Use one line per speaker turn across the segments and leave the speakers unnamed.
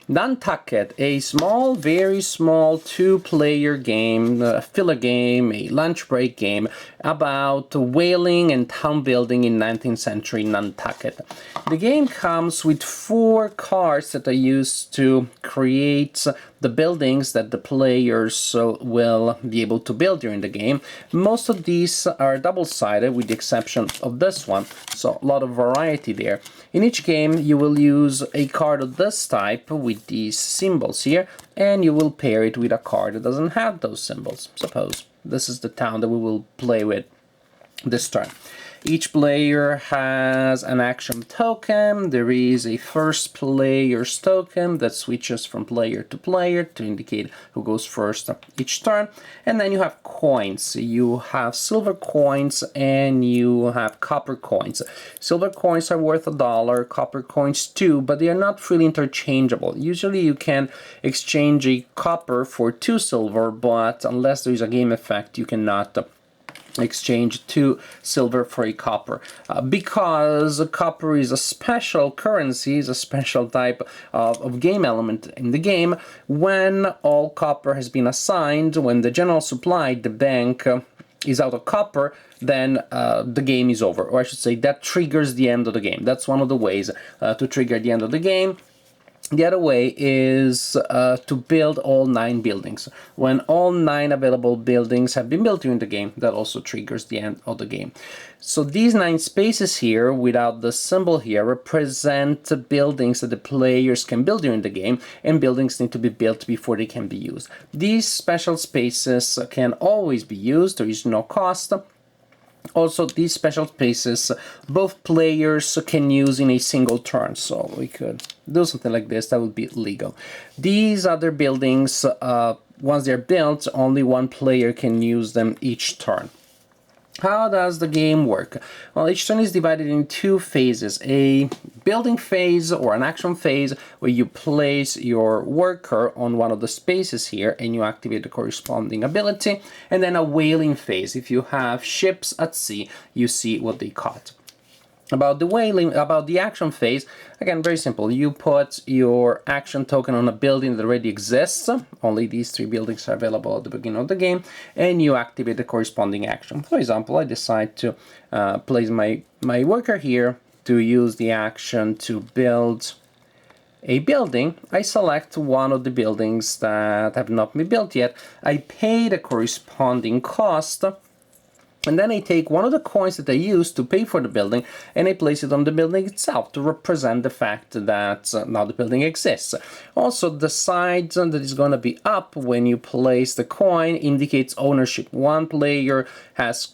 Nantucket, a small, very small two-player game, a filler game, a lunch break game about whaling and town building in 19th century Nantucket. The game comes with 4 cards that are used to create the buildings that the players will be able to build during the game. Most of these are double-sided with the exception of this one, so a lot of variety there. In each game you will use a card of this type with these symbols here, and you will pair it with a card that doesn't have those symbols. Suppose this is the town that we will play with this turn. Each player has an action token. There is a first player's token that switches from player to indicate who goes first each turn. And then you have coins. You have silver coins and you have copper coins. Silver coins are worth $1, copper coins too, but they are not freely interchangeable. Usually you can exchange a copper for 2 silver, but unless there is a game effect, you cannot exchange 2 silver for a copper, because copper is a special currency, is a special type of game element in the game. When all copper has been assigned, when the general supply, the bank, is out of copper, then the game is over, or I should say that triggers the end of the game. That's one of the ways to trigger the end of the game. The other way is to build all 9 buildings. When all 9 available buildings have been built during the game, that also triggers the end of the game. So these 9 spaces here, without the symbol here, represent buildings that the players can build during the game, and buildings need to be built before they can be used. These special spaces can always be used, there is no cost. Also, these special spaces both players can use in a single turn, so we could do something like this. That would be legal. These other buildings, once they're built, only one player can use them each turn. How does the game work? Well, each turn is divided in 2 phases. A building phase or an action phase where you place your worker on one of the spaces here and you activate the corresponding ability. And then a whaling phase. If you have ships at sea, you see what they caught. About the action phase, again, very simple. You put your action token on a building that already exists. Only these 3 buildings are available at the beginning of the game, and you activate the corresponding action. For example, I decide to place my worker here to use the action to build a building. I select one of the buildings that have not been built yet. I pay the corresponding cost. And then I take one of the coins that I used to pay for the building and I place it on the building itself to represent the fact that now the building exists. Also, the side that is going to be up when you place the coin indicates ownership. One player has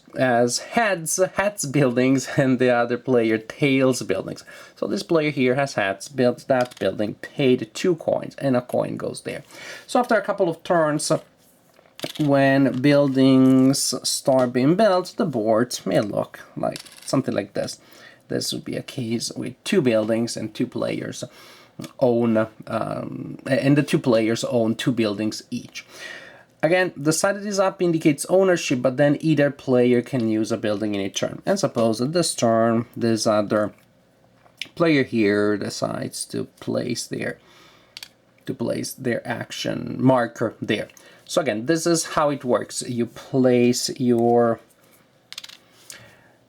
heads buildings and the other player tails buildings. So this player here has heads, built that building, paid 2 coins, and a coin goes there. So after a couple of turns, when buildings start being built, the board may look like something like this. This would be a case with 2 buildings and 2 players own, and the 2 players own 2 buildings each. Again, the side that is up indicates ownership, but then either player can use a building in a turn. And suppose that this turn, this other player here decides to place their action marker there. So again, this is how it works. You place your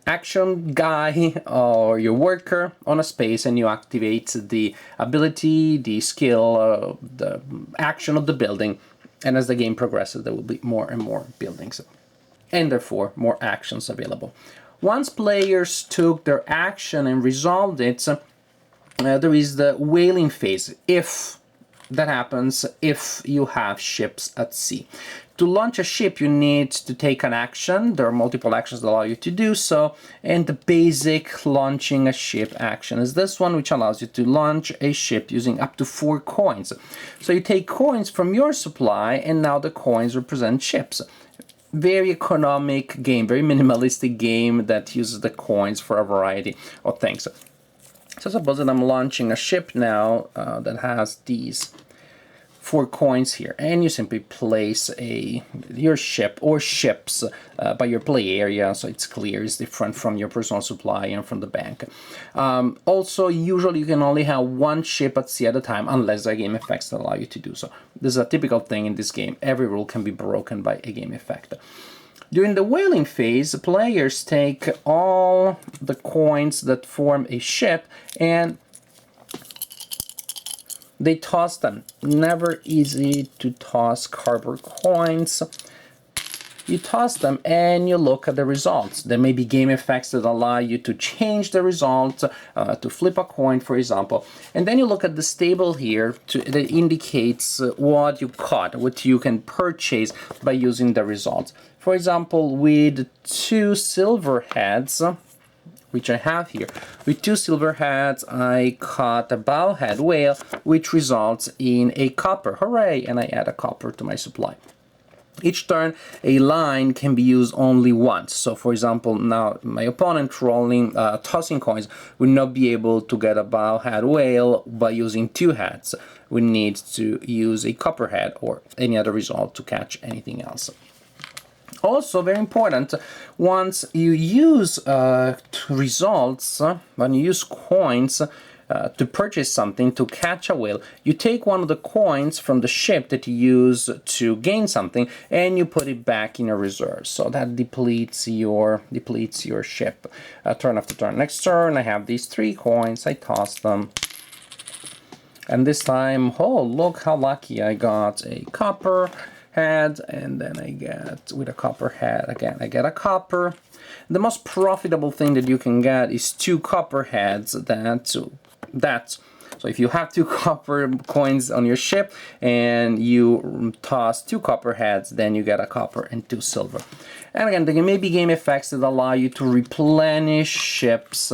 action guy or your worker on a space and you activate the ability, the skill, the action of the building. And as the game progresses, there will be more and more buildings and therefore more actions available. Once players took their action and resolved it, there is the whaling phase. If that happens, if you have ships at sea. To launch a ship, you need to take an action. There are multiple actions that allow you to do so, and the basic launching a ship action is this one, which allows you to launch a ship using up to 4 coins. So you take coins from your supply, and now the coins represent ships. Very economic game, very minimalistic game that uses the coins for a variety of things. So suppose that I'm launching a ship now that has these 4 coins here, and you simply place your ship or ships by your play area, so it's clear it's different from your personal supply and from the bank. Also, usually you can only have 1 ship at sea at a time, unless there are game effects that allow you to do so. This is a typical thing in this game. Every rule can be broken by a game effect. During the whaling phase, players take all the coins that form a ship and they toss them. Never easy to toss copper coins. You toss them and you look at the results. There may be game effects that allow you to change the result, to flip a coin, for example. And then you look at this table here that indicates what you caught, what you can purchase by using the results. For example, with 2 silver heads, which I have here. With 2 silver heads, I caught a bowhead whale, which results in a copper. Hooray! And I add a copper to my supply. Each turn, a line can be used only once. So, for example, now my opponent tossing coins will not be able to get a bowhead whale by using 2 heads. We need to use a copperhead or any other result to catch anything else. Also, very important, once you use results, when you use coins to purchase something, to catch a whale, you take one of the coins from the ship that you use to gain something and you put it back in your reserve. So that depletes your ship turn after turn. Next turn, I have these 3 coins, I toss them. And this time, oh, look how lucky I got a copper head, and then I get, with a copper head, again, I get a copper. The most profitable thing that you can get is 2 copper heads. So if you have 2 copper coins on your ship and you toss 2 copper heads, then you get a copper and 2 silver. And again, there may be game effects that allow you to replenish ships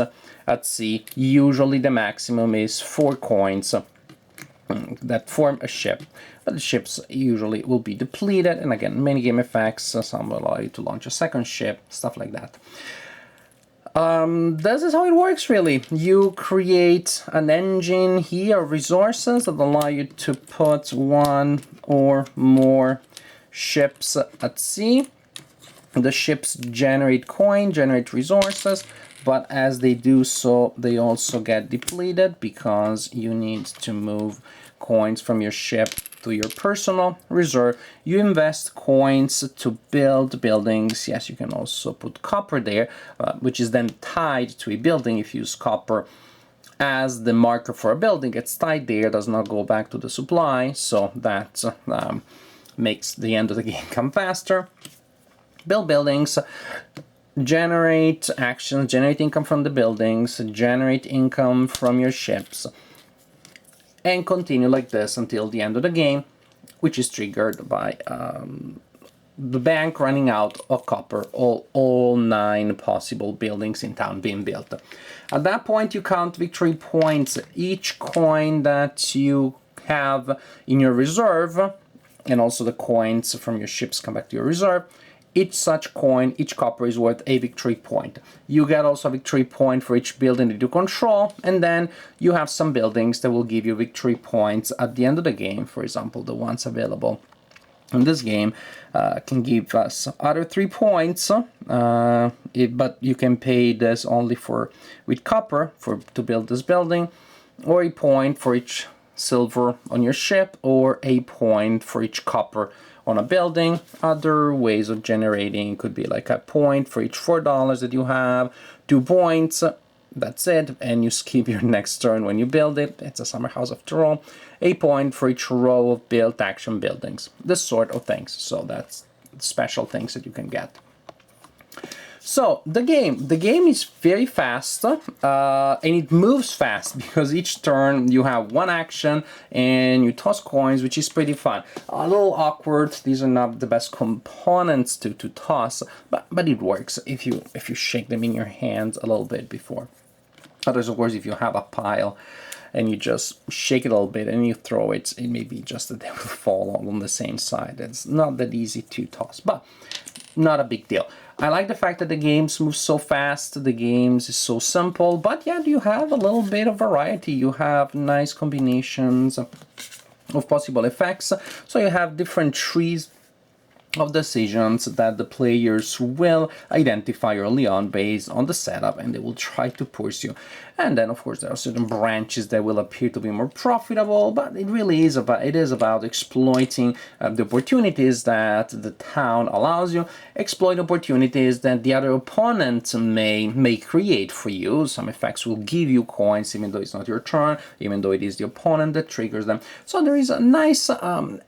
at sea. Usually the maximum is 4 coins that form a ship, but the ships usually will be depleted, and again, many game effects, some will allow you to launch a second ship, stuff like that. This is how it works, really. You create an engine here, resources that allow you to put 1 or more ships at sea. The ships generate coin, generate resources, but as they do so, they also get depleted because you need to move coins from your ship to your personal reserve. You invest coins to build buildings. Yes, you can also put copper there, which is then tied to a building. If you use copper as the marker for a building, it's tied there, does not go back to the supply, so that makes the end of the game come faster. Build buildings, generate actions, generate income from the buildings, generate income from your ships, and continue like this until the end of the game, which is triggered by the bank running out of copper, all 9 possible buildings in town being built. At that point, you count victory points. Each coin that you have in your reserve, and also the coins from your ships come back to your reserve, each such coin, each copper is worth a victory point. You get also a victory point for each building that you control, and then you have some buildings that will give you victory points at the end of the game. For example, the ones available in this game can give us other 3 points, but you can pay this only with copper to build this building, or a point for each silver on your ship, or a point for each copper on a building. Other ways of generating could be like a point for each $4 that you have, 2 points, that's it, and you skip your next turn when you build it. It's a summer house after all. A point for each row of built action buildings, this sort of things. So that's special things that you can get. So the game is very fast, and it moves fast because each turn you have 1 action and you toss coins, which is pretty fun. A little awkward. These are not the best components to toss, but it works if you shake them in your hands a little bit before. Others, of course, if you have a pile and you just shake it a little bit and you throw it, it may be just that they will fall all on the same side. It's not that easy to toss, but not a big deal. I like the fact that the games move so fast, the games is so simple, but yeah, you have a little bit of variety. You have nice combinations. of possible effects. So you have different trees of decisions that the players will identify early on based on the setup, and they will try to pursue. And then of course there are certain branches that will appear to be more profitable, but it is about exploiting the opportunities that the town allows you, exploit opportunities that the other opponent may create for you. Some effects will give you coins even though it's not your turn, even though it is the opponent that triggers them. So there is a nice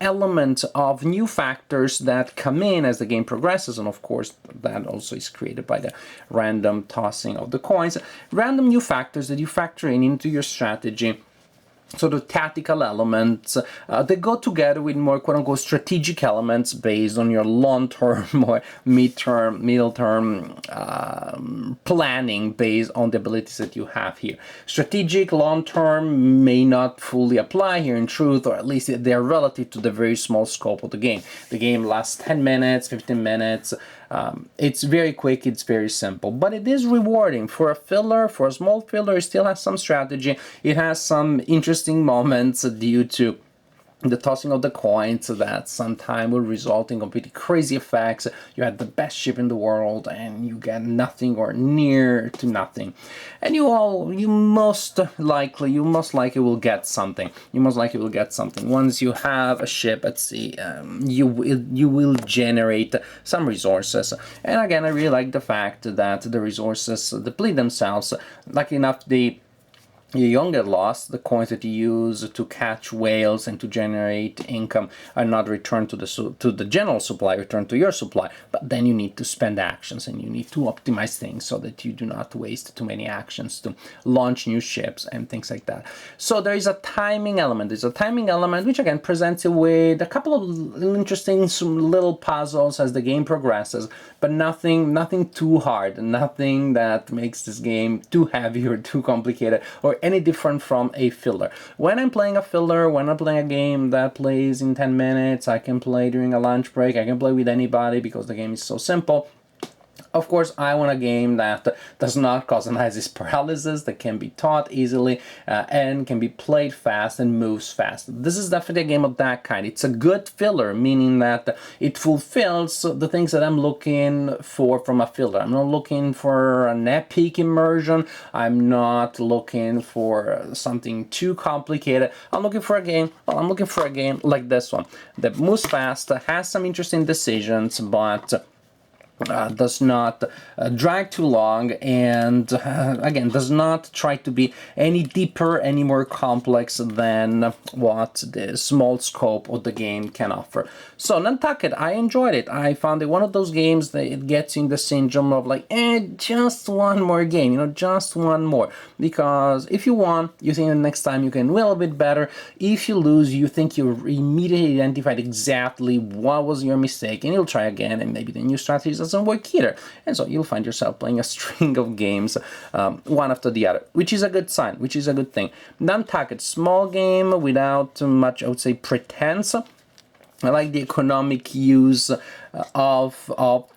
element of new factors that come in as the game progresses, and of course that also is created by the random tossing of the coins. Random new factors that you factor in into your strategy. So the tactical elements, they go together with more quote-unquote strategic elements based on your long-term or mid-term, middle-term planning based on the abilities that you have here. Strategic long-term may not fully apply here in truth, or at least they're relative to the very small scope of the game. The game lasts 10 minutes, 15 minutes. It's very quick, it's very simple, but it is rewarding. For a filler, for a small filler, it still has some strategy. It has some interesting moments due to the tossing of the coins that sometimes will result in completely crazy effects. You had the best ship in the world and you get nothing or near to nothing. And you most likely will get something. You most likely will get something. Once you have a ship at sea, you will generate some resources. And again, I really like the fact that the resources deplete themselves. Lucky enough, you don't get lost. The coins that you use to catch whales and to generate income are not returned to the general supply, returned to your supply. But then you need to spend actions and you need to optimize things so that you do not waste too many actions to launch new ships and things like that. So there is a timing element. There's a timing element which again presents you with a couple of interesting little puzzles as the game progresses, but nothing too hard, nothing that makes this game too heavy or too complicated or any different from a filler. When I'm playing a filler, when I'm playing a game that plays in 10 minutes, I can play during a lunch break, I can play with anybody because the game is so simple. Of course, I want a game that does not cause analysis paralysis, that can be taught easily and can be played fast and moves fast. This is definitely a game of that kind. It's a good filler, meaning that it fulfills the things that I'm looking for from a filler. I'm not looking for an epic immersion. I'm not looking for something too complicated. I'm looking for a game like this one that moves fast, has some interesting decisions, but does not drag too long, and again does not try to be any deeper, any more complex than what the small scope of the game can offer. So Nantucket, I enjoyed it. I found it one of those games that it gets in the syndrome of like, just one more game, just one more. Because if you won, you think the next time you can win a bit better. If you lose, you think you immediately identified exactly what was your mistake, and you'll try again, and maybe the new strategy doesn't work either. And so you'll find yourself playing a string of games, one after the other, which is a good sign, which is a good thing. Nantucket, small game without much, I would say, pretense. I like the economic use of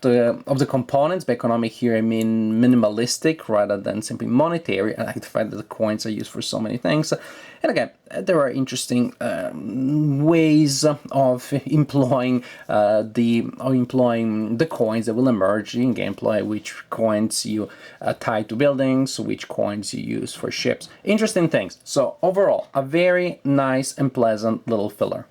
the components. By economic here, I mean minimalistic rather than simply monetary. I like the fact that the coins are used for so many things. And again, there are interesting ways of employing the coins that will emerge in gameplay. Which coins you tie to buildings, which coins you use for ships. Interesting things. So overall, a very nice and pleasant little filler.